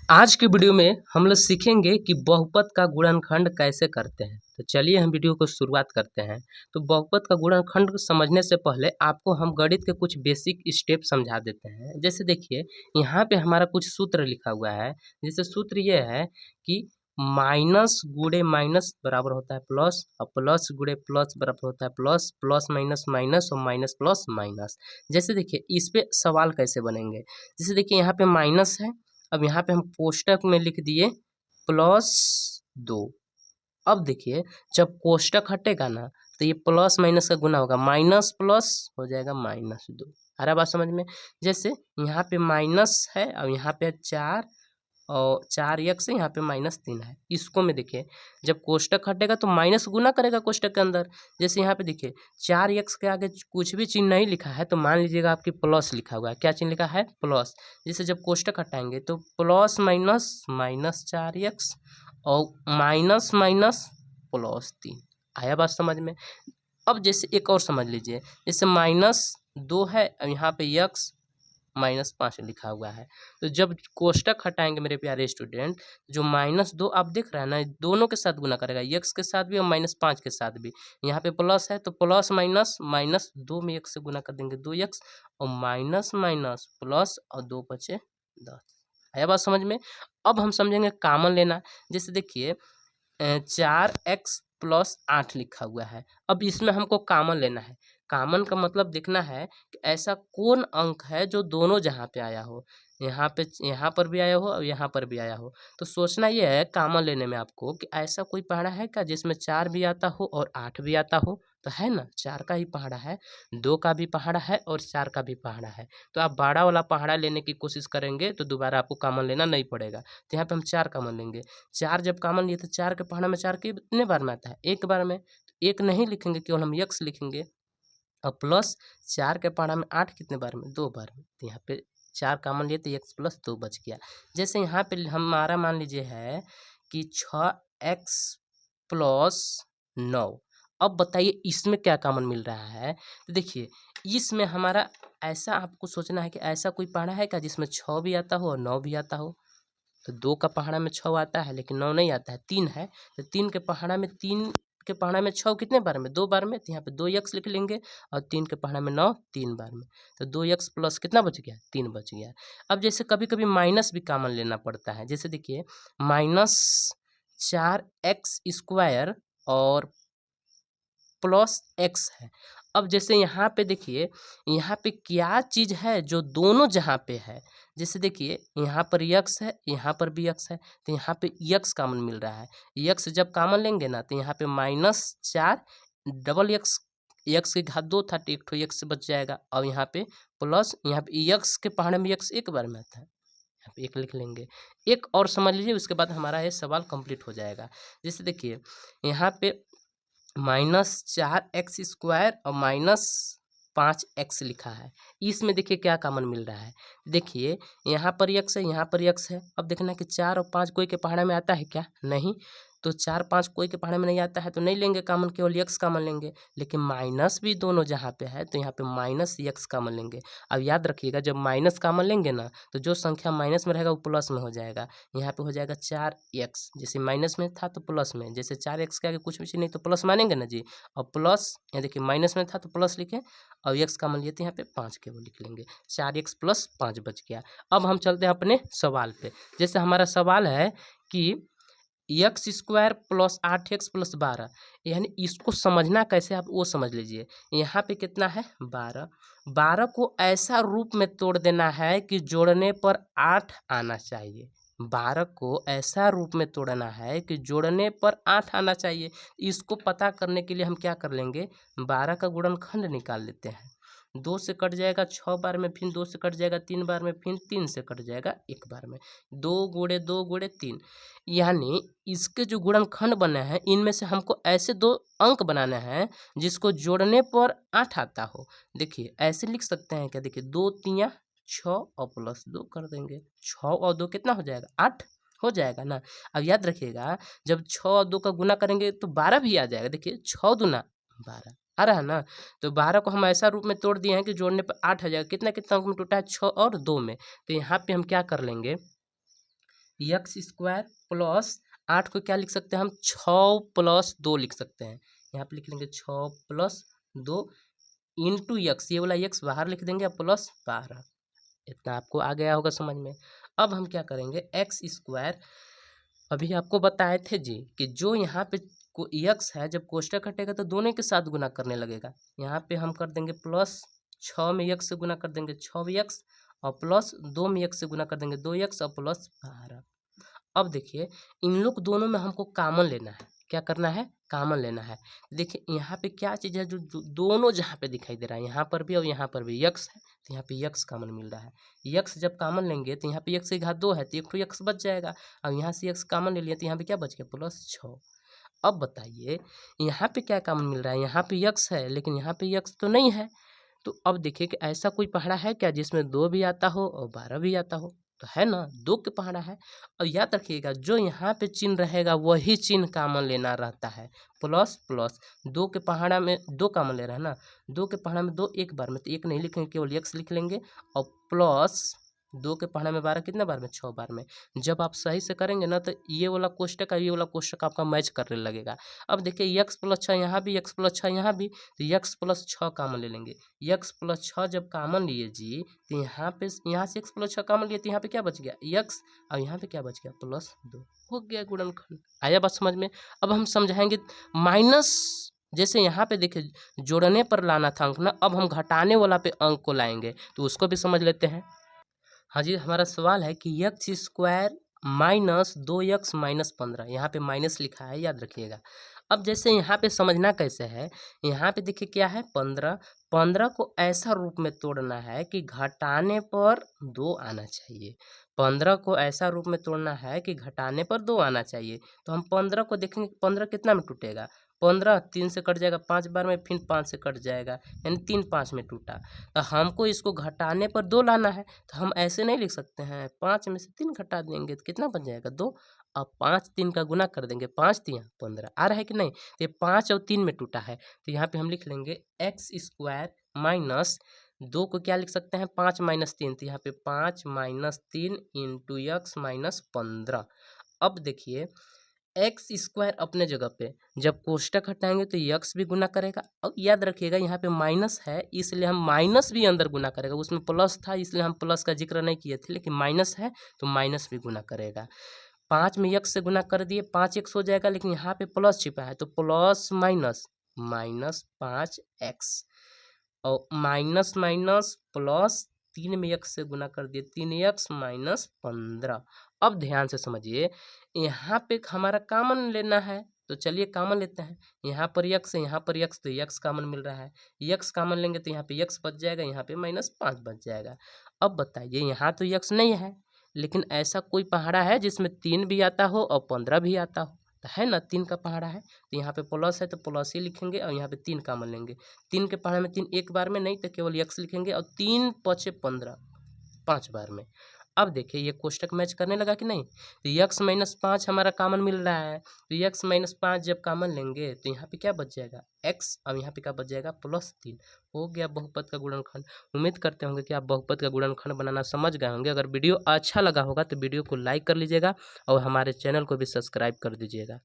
आज के वीडियो में हम लोग सीखेंगे कि बहुपद का गुणनखंड कैसे करते हैं। तो चलिए हम वीडियो को शुरुआत करते हैं। तो बहुपद का गुणनखंड समझने से पहले आपको हम गणित के कुछ बेसिक स्टेप समझा देते हैं। जैसे देखिए यहाँ पे हमारा कुछ सूत्र लिखा हुआ है। जैसे सूत्र ये है कि माइनस गुणे माइनस बराबर होता है प्लस, और प्लस गुणे प्लस बराबर होता है प्लस, प्लस माइनस माइनस और माइनस प्लस माइनस। जैसे देखिए इस पे सवाल कैसे बनेंगे। जैसे देखिए यहाँ पे माइनस है, अब यहाँ पे हम कोष्टक में लिख दिए +2। अब देखिए जब कोष्टक हटेगा ना तो ये प्लस माइनस का गुना होगा, माइनस प्लस हो जाएगा -2। आ रहा बात समझ में। जैसे यहाँ पे माइनस है और यहाँ पे 4 और 4 से यहाँ पे -3 है। इसको में देखिए जब कोष्टक हटेगा तो माइनस गुना करेगा कोष्टक के अंदर। जैसे यहाँ पे देखिए 4 के आगे कुछ भी चिन्ह नहीं लिखा है तो मान लीजिएगा आपकी प्लस लिखा हुआ है। क्या चिन्ह लिखा है? प्लस। जैसे जब कोष्टक हटाएंगे तो प्लस माइनस -4 और माइनस माइनस +3। आया बात समझ में। अब जैसे एक और समझ लीजिए, जैसे -2 है और यहाँ पे x -5 लिखा हुआ है। तो जब कोष्टक हटाएंगे मेरे प्यारे स्टूडेंट, जो -2 आप देख रहे हैं ना, दोनों के साथ गुना करेगा, x के साथ भी और -5 के साथ भी। यहाँ पे प्लस है तो प्लस माइनस -2 में 1 से गुना कर देंगे 2x, और माइनस माइनस प्लस और 2 बचे 10। आया बात समझ में। अब हम समझेंगे कॉमन लेना। जैसे देखिए 4x + 8 लिखा हुआ है। अब इसमें हमको कॉमन लेना है। कॉमन का मतलब देखना है कि ऐसा कौन अंक है जो दोनों जहाँ पे आया हो, यहाँ पर भी आया हो और यहाँ पर भी आया हो। तो सोचना ये है कॉमन लेने में आपको कि ऐसा कोई पहाड़ा है क्या जिसमें 4 भी आता हो और 8 भी आता हो। तो है ना, 4 का ही पहाड़ा है, 2 का भी पहाड़ा है और 4 का भी पहाड़ा है। तो आप बड़ा वाला पहाड़ा लेने की कोशिश करेंगे तो दोबारा आपको कॉमन लेना नहीं पड़ेगा। तो यहाँ पे हम 4 कॉमन लेंगे। 4 जब कॉमन लिए तो 4 के पहाड़ा में 4 कितने बार में आता है? एक बार में। तो एक नहीं लिखेंगे, केवल हम x लिखेंगे। और प्लस 4 के पहाड़ा में 8 कितने बार में? 2 बार में। तो यहाँ पे 4 कॉमन लिए तो x + 2 बच गया। जैसे यहाँ पे हमारा मान लीजिए है कि 6x + 9। अब बताइए इसमें क्या कॉमन मिल रहा है। तो देखिए इसमें हमारा ऐसा आपको सोचना है कि ऐसा कोई पहाड़ा है क्या जिसमें 6 भी आता हो और 9 भी आता हो। तो 2 का पहाड़ा में 6 आता है लेकिन 9 नहीं आता है, 3 है। तो 3 के पहाड़ा में 6 कितने बार में? 2 बार में। तो यहाँ पे 2x लिख लेंगे, और 3 के पहाड़ा में 9 3 बार में। तो 2x प्लस कितना बच गया? 3 बच गया। अब जैसे कभी कभी माइनस भी कॉमन लेना पड़ता है। जैसे देखिए -4x² और +x है। अब जैसे यहाँ पे देखिए, यहाँ पे क्या चीज़ है जो दोनों जहाँ पे है। जैसे देखिए यहाँ पर x है, यहाँ पर भी x है, तो यहाँ पे x कॉमन मिल रहा है। x जब कॉमन लेंगे ना तो यहाँ पे -4 डबल x की घात 2 था तो एक ठो x बच जाएगा, और यहाँ पे प्लस, यहाँ पे x के पहाड़े में x एक बार में आता है, यहाँ पे 1 लिख लेंगे। एक और समझ लीजिए, उसके बाद हमारा ये सवाल कंप्लीट हो जाएगा। जैसे देखिए यहाँ पे -4x² और -5x लिखा है। इसमें देखिए क्या कॉमन मिल रहा है। देखिए यहाँ पर x है, यहाँ पर x है। अब देखना कि 4 और 5 कोई के पहाड़े में आता है क्या? नहीं। तो 4 5 कोई के पहाड़े में नहीं आता है तो नहीं लेंगे कॉमन, केवल x कॉमन लेंगे। लेकिन माइनस भी दोनों जहाँ पे है तो यहाँ पे -x कॉमन लेंगे। अब याद रखिएगा जब माइनस कॉमन लेंगे ना तो जो संख्या माइनस में रहेगा वो प्लस में हो जाएगा। यहाँ पे हो जाएगा 4x, जैसे माइनस में था तो प्लस में, जैसे 4x के आगे कुछ भी चीज़ नहीं तो प्लस मानेंगे ना जी। और प्लस यहाँ देखिए माइनस में था तो प्लस लिखे, और x कॉमन लिए तो यहाँ पे 5 के वो लिख लेंगे। 4x + 5 बच गया। अब हम चलते हैं अपने सवाल पे। जैसे हमारा सवाल है कि x² + 8x + 12, यानी इसको समझना कैसे आप वो समझ लीजिए। यहाँ पे कितना है? 12। 12 को ऐसा रूप में तोड़ देना है कि जोड़ने पर 8 आना चाहिए। 12 को ऐसा रूप में तोड़ना है कि जोड़ने पर 8 आना चाहिए। इसको पता करने के लिए हम क्या कर लेंगे, 12 का गुणनखंड निकाल लेते हैं। 2 से कट जाएगा 6 बार में, फिर 2 से कट जाएगा 3 बार में, फिर 3 से कट जाएगा 1 बार में। 2 × 2 × 3, यानी इसके जो गुणनखंड बने हैं इनमें से हमको ऐसे 2 अंक बनाने हैं जिसको जोड़ने पर 8 आता हो। देखिए ऐसे लिख सकते हैं क्या? देखिए 2 × 6 और +2 कर देंगे। 6 और 2 कितना हो जाएगा? 8 हो जाएगा ना। अब याद रखिएगा जब 6 और 2 का गुना करेंगे तो 12 भी आ जाएगा। देखिए 6 दूना 12 आ रहा है ना। तो 12 को हम ऐसा रूप में तोड़ दिए हैं कि जोड़ने पर 8 आ जाएगा। कितना कितना अंक में टूटा है? 6 और 2 में। तो यहाँ पे हम क्या कर लेंगे, एक्स स्क्वायर प्लस 8 को क्या लिख सकते हैं हम, 6 प्लस 2 लिख सकते हैं। यहाँ पे लिख लेंगे 6 प्लस 2 इंटू एक्स, ये वाला एक्स बाहर लिख देंगे प्लस 12। इतना आपको आ गया होगा समझ में। अब हम क्या करेंगे, एक्स स्क्वायर अभी आपको बताए थे जी कि जो यहाँ पे को एक्स है, जब कोष्टक हटेगा तो दोनों के साथ गुना करने लगेगा। यहाँ पे हम कर देंगे प्लस 6 में एक्स से गुना कर देंगे 6x, और प्लस 2 में एक्स से गुना कर देंगे 2x, और प्लस 12। अब देखिए इन लोग दोनों में हमको कॉमन लेना है। क्या करना है, कॉमन लेना है। देखिए यहाँ पे क्या चीज़ है जो दोनों जहाँ पे दिखाई दे रहा है, यहाँ पर भी और यहाँ पर भी यक्स है, तो यहाँ पे यक्स कॉमन मिल रहा है। यक्स जब कॉमन लेंगे तो यहाँ पे यक्स की घात 2 है तो एक तो यक्स बच जाएगा, और यहाँ से यक्स कॉमन ले लिया तो यहाँ पे क्या बच गया, +6। अब बताइए यहाँ पे क्या कॉमन मिल रहा है, यहाँ पे यक्स है लेकिन यहाँ पे यक्स तो नहीं है। तो अब देखिए कि ऐसा कोई पहाड़ा है क्या जिसमें 2 भी आता हो और 12 भी आता हो, तो है ना, 2 के पहाड़ा है। और याद रखिएगा जो यहाँ पे चिन्ह रहेगा वही चिन्ह कॉमन लेना रहता है। प्लस प्लस 2 के पहाड़ा में 2 कॉमन ले रहा है ना, 2 के पहाड़ा में 2 एक बार में, तो एक नहीं लिखेंगे, केवल एक्स लिख लेंगे। और प्लस 2 के पहाड़ा में 12 कितने बार में, 6 बार में। जब आप सही से करेंगे ना तो ये वाला कोष्टक और ये वाला कोष्टक आपका मैच करने लगेगा। अब देखिए एक्स प्लस 6 यहाँ भी, एक्स प्लस 6 यहाँ भी, तो एक्स प्लस 6 कॉमन ले लेंगे। एक्स प्लस 6 जब कॉमन लिए जी तो यहाँ पे, यहाँ से एक्स प्लस 6 कॉमन लिए तो यहाँ पे क्या बच गया, एक्स, और यहाँ पे क्या बच गया, +2। हो गया गुणनखंड। आया बात समझ में। अब हम समझाएंगे माइनस, जैसे यहाँ पे देखिए जोड़ने पर लाना था अंक ना, अब हम घटाने वाला पे अंक को लाएंगे, तो उसको भी समझ लेते हैं। हाँ जी, हमारा सवाल है कि x square minus 2x minus 15, यहाँ पे माइनस लिखा है, याद रखिएगा। अब जैसे यहाँ पे समझना कैसे है, यहाँ पे देखिए क्या है, 15, 15 को ऐसा रूप में तोड़ना है कि घटाने पर 2 आना चाहिए। 15 को ऐसा रूप में तोड़ना है कि घटाने पर 2 आना चाहिए। तो हम 15 को देखेंगे, 15 कितना में टूटेगा, 15 3 से कट जाएगा 5 बार में, फिर 5 से कट जाएगा, यानी 3 5 में टूटा। तो हमको इसको घटाने पर 2 लाना है, तो हम ऐसे नहीं लिख सकते हैं, 5 में से 3 घटा देंगे तो कितना बन जाएगा, 2। अब 5 3 का गुना कर देंगे, 5 3 15, आ रहा है कि नहीं। तो ये 5 और 3 में टूटा है, तो यहाँ पे हम लिख लेंगे एक्स स्क्वायर माइनस 2 को क्या लिख सकते हैं, 5 माइनस 3, तो यहाँ पे 5 माइनस 3 इंटू एक्स माइनस 15। अब देखिए एक्स स्क्वायर अपने जगह पे, जब कोष्टक हटाएंगे तो यक्स भी गुना करेगा। अब याद रखिएगा यहाँ पे माइनस है इसलिए हम माइनस भी अंदर गुना करेगा, उसमें प्लस था इसलिए हम प्लस का जिक्र नहीं किए थे, लेकिन माइनस है तो माइनस भी गुना करेगा। 5 में यक्स से गुना कर दिए, 5x हो जाएगा, लेकिन यहाँ पे प्लस छिपा है तो प्लस माइनस माइनस 5x, और माइनस माइनस प्लस 3 में x से गुना कर दिए, 3x माइनस 15। अब ध्यान से समझिए, यहाँ पे हमारा कॉमन लेना है, तो चलिए कॉमन लेते हैं। यहाँ पर x है, यहाँ पर x, तो x कॉमन मिल रहा है, x कॉमन लेंगे तो यहाँ पे x बच जाएगा, यहाँ पे -5 बच जाएगा। अब बताइए यहाँ तो x नहीं है, लेकिन ऐसा कोई पहाड़ा है जिसमें 3 भी आता हो और 15 भी आता हो, तो है ना, 3 का पहाड़ा है, तो यहाँ पे प्लस है तो प्लस ही लिखेंगे, और यहाँ पे 3 कॉमन लेंगे। 3 के पहाड़े में 3 एक बार में नहीं तो केवल x लिखेंगे, और 3 5 15 5 बार में। अब देखिए ये कोष्टक मैच करने लगा कि नहीं, तो x माइनस 5 हमारा कॉमन मिल रहा है, तो x माइनस 5 जब कॉमन लेंगे तो यहाँ पे क्या बच जाएगा, x, और यहाँ पे क्या बच जाएगा, +3। हो गया बहुपद का गुणनखंड। उम्मीद करते होंगे कि आप बहुपद का गुणनखंड बनाना समझ गए होंगे। अगर वीडियो अच्छा लगा होगा तो वीडियो को लाइक कर लीजिएगा और हमारे चैनल को भी सब्सक्राइब कर दीजिएगा।